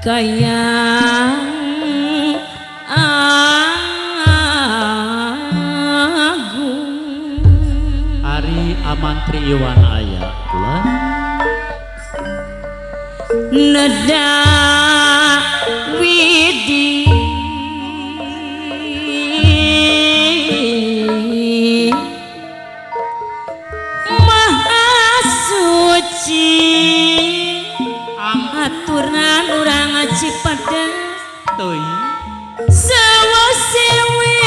Kayang agung Ari amantri Iwan aya kula neda widi maha suci aturan urang Cipadas teuy sawa siwi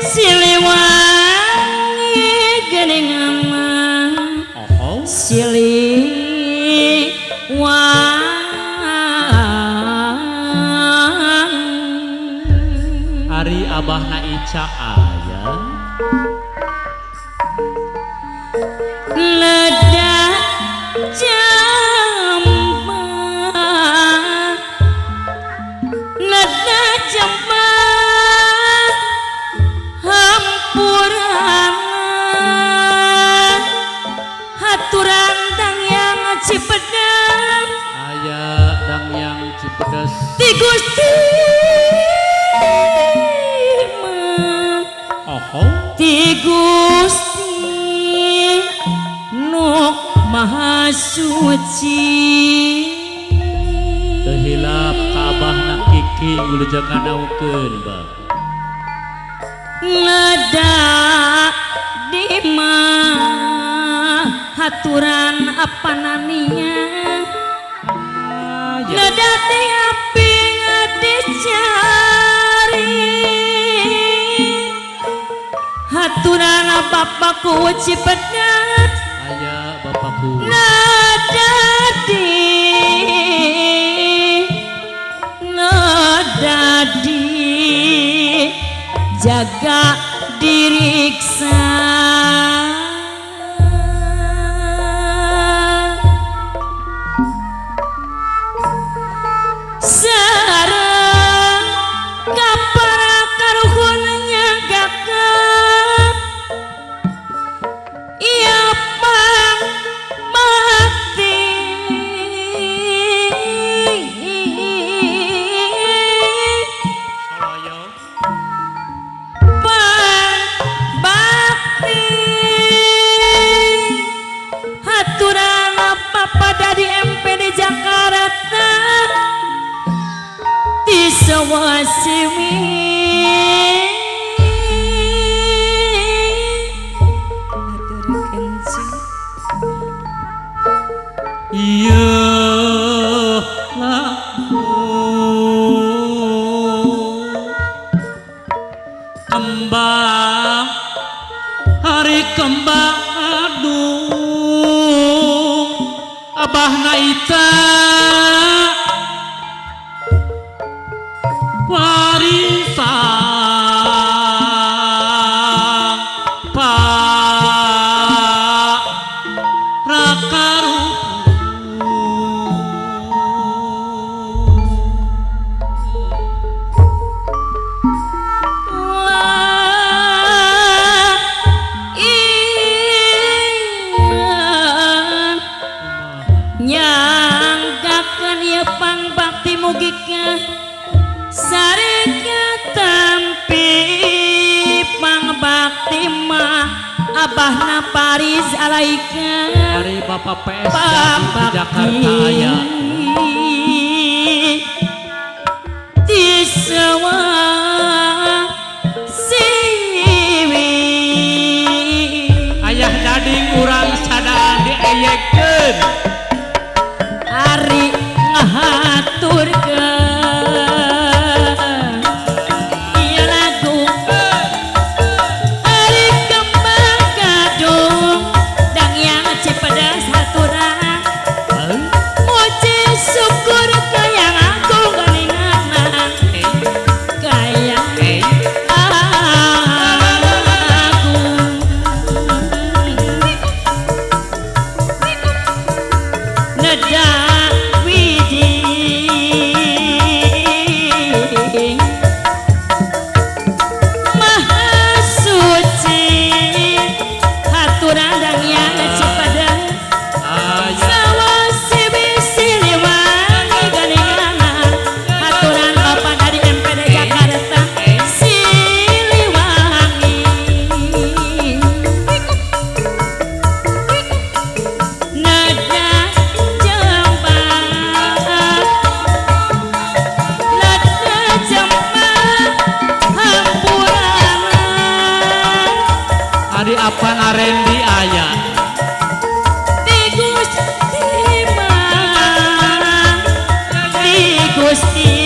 siliwangi geuning amah oh siliwang Ari abahna Ica aya ledak jamba ledak jamba hampuran haturan dang yang Cipadas aya dang yang Cipadas ti Gusti ti Gusti nu maha suci teu hilap ka abahna Kiki wilujeng nganaukeun bah ledak di mah haturan apananinya ledak di api dicari haturan bapakku Cipadas aya bapakku nada di jaga diriksa sareng kapara karuhun nyagakeun ia pang mati pang bakti haturan apa dari MPD Jakarta di sawasiwi iya laku kembang hari kembang aduh abahna Ita warisan pak rakaru nyanggakeun ieu pang bakti mugika sarega tampi pang bakti mah abahna Paris Alaika hari Bapak PS di Jakarta aya di sawah siwi ayah dading urang sadaan diayekeun ari ngahaturkeun ieu lagu ari kembang gadung dang yang Cipadas haturan muji Gusti